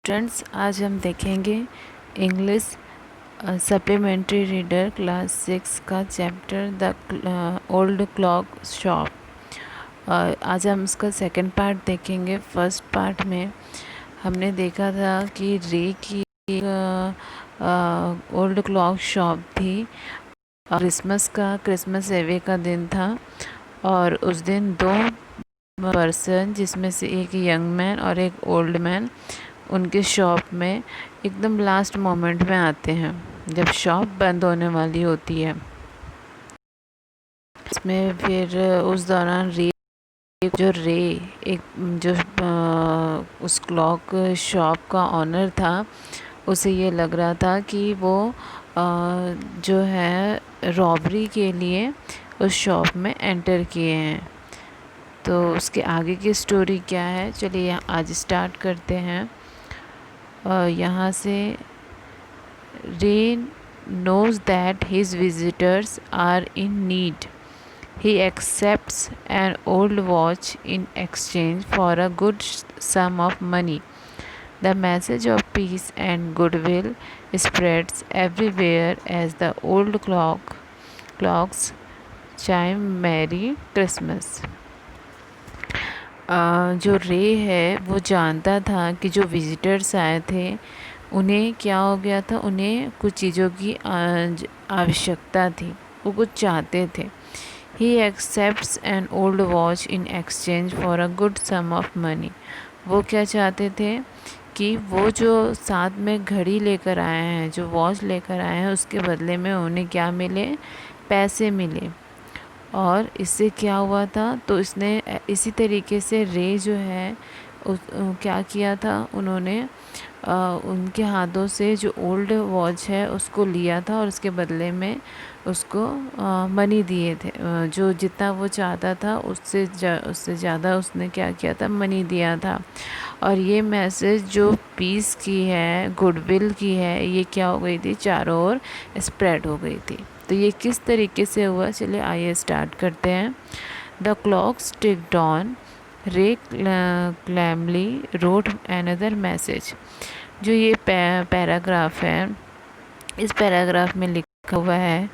Students, आज हम देखेंगे इंग्लिश सप्लीमेंट्री रीडर क्लास 6 का chapter the old clock shop. आज हम इसका सेकंड पार्ट देखेंगे। फर्स्ट पार्ट में हमने देखा था कि रे की ओल्ड क्लॉक शॉप थी। क्रिसमस एवे का दिन था और उस दिन दो पर्सन, जिसमें से एक यंग मैन और एक ओल्ड मैन, उनके शॉप में एकदम लास्ट मोमेंट में आते हैं जब शॉप बंद होने वाली होती है। इसमें फिर उस दौरान रे एक जो उस क्लॉक शॉप का ऑनर था, उसे ये लग रहा था कि वो जो है रॉबरी के लिए उस शॉप में एंटर किए हैं। तो उसके आगे की स्टोरी क्या है, चलिए आज स्टार्ट करते हैं। यहाँ से रे knows that his visitors are in need. He accepts an old watch in exchange for a good sum of money. The message of peace and goodwill spreads everywhere as the old clocks chime Merry Christmas. जो रे है वो जानता था कि जो visitors आए थे उन्हें क्या हो गया था, उन्हें कुछ चीज़ों की आवश्यकता थी, वो कुछ चाहते थे। He accepts an old watch in exchange for a good sum of money. वो क्या चाहते थे कि वो जो साथ में घड़ी लेकर आए हैं, जो वॉच लेकर आए हैं, उसके बदले में उन्हें क्या मिले, पैसे मिले। और इससे क्या हुआ था, तो इसने इसी तरीके से रे जो है क्या किया था, उन्होंने उनके हाथों से जो ओल्ड वॉच है उसको लिया था और उसके बदले में उसको मनी दिए थे। जो जितना वो चाहता था उससे ज़्यादा उसने क्या किया था, मनी दिया था। और ये मैसेज जो पीस की है, गुडविल की है, ये क्या हो गई थी, चारों ओर स्प्रेड हो गई थी। तो ये किस तरीके से हुआ, चलिए आइए स्टार्ट करते हैं। द क्लॉक्स टिक्ड ऑन, रे क्लैमली रोट अनदर मैसेज। जो ये पैराग्राफ है, इस पैराग्राफ में लिखा हुआ है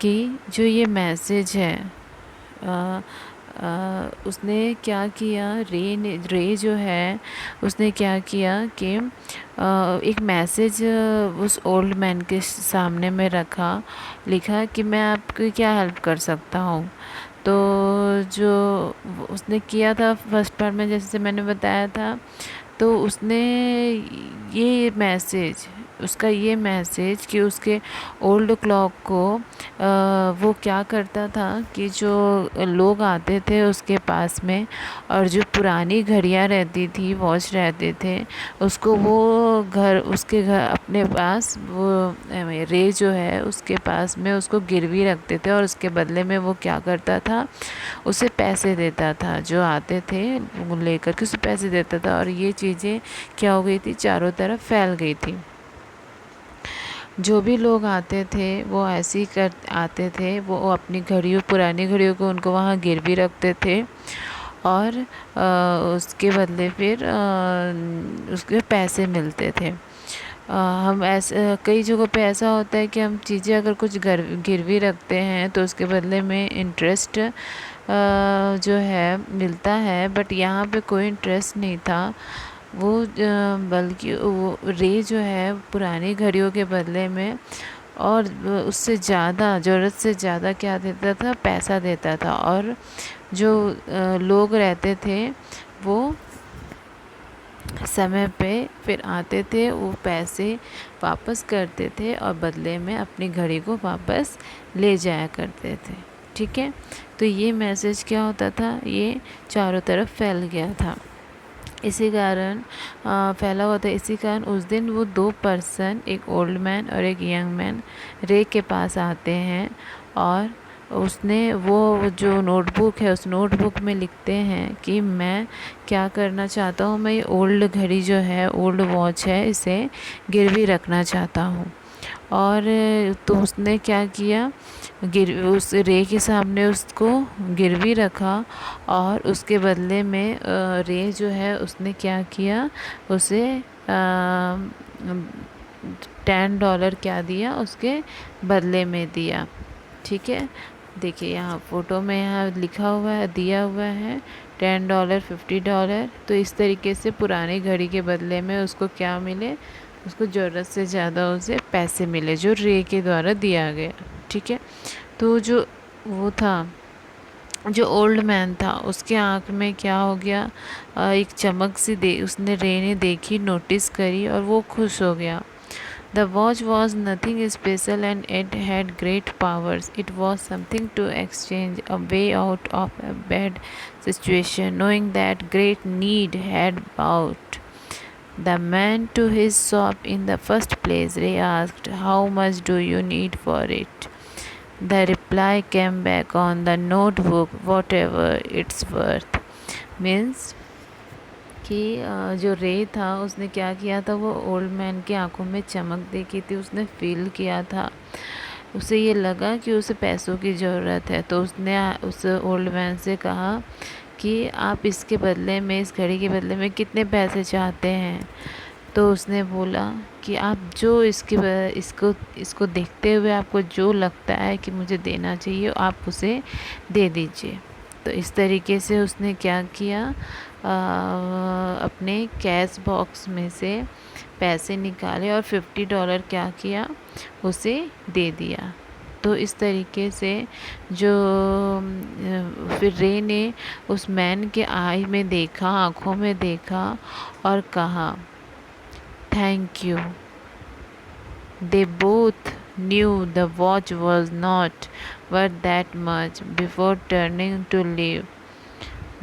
कि जो ये मैसेज है, उसने क्या किया, रे जो है उसने क्या किया कि एक मैसेज उस ओल्ड मैन के सामने में रखा, लिखा कि मैं आपकी क्या हेल्प कर सकता हूँ। तो जो उसने किया था फर्स्ट पार्ट में, जैसे मैंने बताया था, तो उसने उसका ये मैसेज कि उसके ओल्ड क्लॉक को वो क्या करता था कि जो लोग आते थे उसके पास में और जो पुरानी घड़ियाँ रहती थी, वॉच रहते थे, उसको वो उसके घर अपने पास वो रे जो है उसके पास में उसको गिरवी रखते थे और उसके बदले में वो क्या करता था, उसे पैसे देता था। जो आते थे वो लेकर के उसे पैसे देता था और ये चीज़ें क्या हो गई थी, चारों तरफ फैल गई थी। जो भी लोग आते थे वो ऐसे ही आते थे, वो अपनी पुरानी घड़ियों को उनको वहाँ गिरवी रखते थे और उसके बदले फिर उसके पैसे मिलते थे। हम ऐसे कई जगहों पे ऐसा होता है कि हम चीज़ें अगर कुछ गिरवी रखते हैं तो उसके बदले में इंटरेस्ट जो है मिलता है, बट यहाँ पे कोई इंटरेस्ट नहीं था। वो बल्कि वो रे जो है पुरानी घड़ियों के बदले में और उससे ज़्यादा, ज़रूरत से ज़्यादा क्या देता था, पैसा देता था। और जो लोग रहते थे वो समय पे फिर आते थे, वो पैसे वापस करते थे और बदले में अपनी घड़ी को वापस ले जाया करते थे। ठीक है, तो ये मैसेज क्या होता था, ये चारों तरफ फैल गया था। इसी कारण फैला हुआ था। इसी कारण उस दिन वो दो पर्सन, एक ओल्ड मैन और एक यंग मैन, रे के पास आते हैं और उसने वो जो नोटबुक है उस नोटबुक में लिखते हैं कि मैं क्या करना चाहता हूँ, मैं ये ओल्ड घड़ी जो है, ओल्ड वॉच है, इसे गिरवी रखना चाहता हूँ। और तो उसने क्या किया, उस रे के सामने उसको गिरवी रखा, और उसके बदले में रे जो है उसने क्या किया, उसे $10 क्या दिया, उसके बदले में दिया। ठीक है, देखिए यहाँ फ़ोटो में यहाँ लिखा हुआ है, दिया हुआ है $10, $50। तो इस तरीके से पुरानी घड़ी के बदले में उसको क्या मिले, उसको ज़रूरत से ज़्यादा उसे पैसे मिले जो रे के द्वारा दिया गया। ठीक है, तो जो वो था, जो ओल्ड मैन था, उसके आँख में क्या हो गया, एक चमक सी उसने रे ने देखी, नोटिस करी, और वो खुश हो गया। The watch was nothing special and it had great powers. It was something to exchange, a way out of a bad situation, knowing that great need had brought the man to his shop in the first place. Ray asked, "How much do you need for it?" The reply came back on the notebook, "Whatever it's worth." Means कि जो रे था उसने क्या किया था, वो old man की आंखों में चमक देखी थी, उसने फील किया था, उसे ये लगा कि उसे पैसों की ज़रूरत है। तो उसने उस ओल्ड मैन से कहा कि आप इसके बदले में, इस घड़ी के बदले में कितने पैसे चाहते हैं। तो उसने बोला कि आप जो इसको देखते हुए आपको जो लगता है कि मुझे देना चाहिए, आप उसे दे दीजिए। तो इस तरीके से उसने क्या किया, अपने कैश बॉक्स में से पैसे निकाले और $50 क्या किया, उसे दे दिया। तो इस तरीके से जो फिर रे ने उस मैन के आई में देखा, आँखों में देखा, और कहा, "thank you." They both knew the watch was not worth that much. Before turning to leave,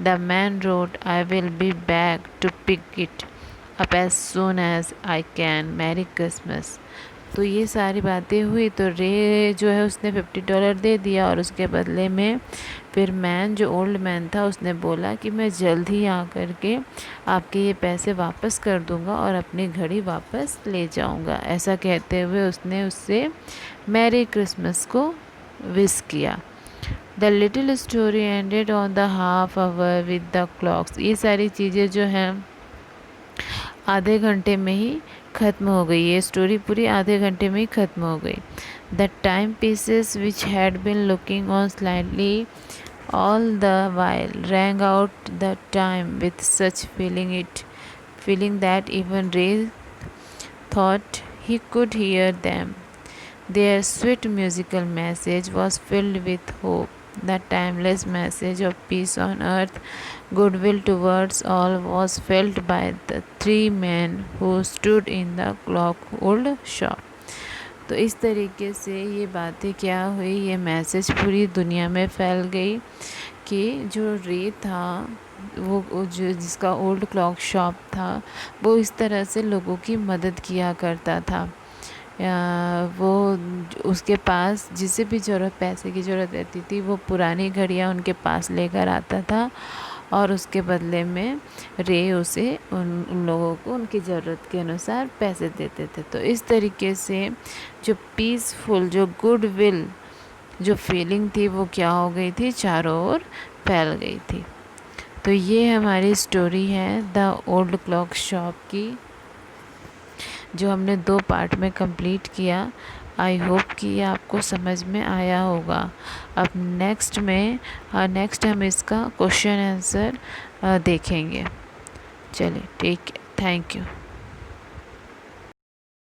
the man wrote, "I will be back to pick it up as soon as I can. Merry Christmas." तो ये सारी बातें हुई, तो रे जो है उसने $50 दे दिया, और उसके बदले में फिर मैन, जो ओल्ड मैन था, उसने बोला कि मैं जल्द ही आकर के आपके ये पैसे वापस कर दूंगा और अपनी घड़ी वापस ले जाऊंगा। ऐसा कहते हुए उसने उससे मैरी क्रिसमस को विश किया। The little story ended on the half hour with the clocks. ये सारी चीज़ें जो हैं आधे घंटे में ही ख़त्म हो गई। ये स्टोरी पूरी आधे घंटे में ही ख़त्म हो गई। The time pieces which had been looking on slightly all the while rang out the time with such feeling that even Ray thought he could hear them. Their sweet musical message was filled with hope, the timeless message of peace on earth, goodwill towards all, was felt by the three men who stood in the clock-old shop. तो इस तरीके से ये बातें क्या हुई, ये message पूरी दुनिया में फैल गई कि जो रे था, वो जो जिसका ओल्ड क्लॉक शॉप था, वो इस तरह से लोगों की मदद किया करता था। वो उसके पास जिसे भी पैसे की ज़रूरत रहती थी, वो पुरानी घड़ियाँ उनके पास लेकर आता था, और उसके बदले में रे उसे उन लोगों को उनकी ज़रूरत के अनुसार पैसे देते थे। तो इस तरीके से जो पीसफुल, जो गुडविल, जो फीलिंग थी, वो क्या हो गई थी, चारों ओर फैल गई थी। तो ये हमारी स्टोरी है द ओल्ड क्लॉक शॉप की, जो हमने 2 पार्ट में कंप्लीट किया। आई होप कि ये आपको समझ में आया होगा। अब नेक्स्ट हम इसका क्वेश्चन आंसर देखेंगे। चलिए, ठीक है, थैंक यू।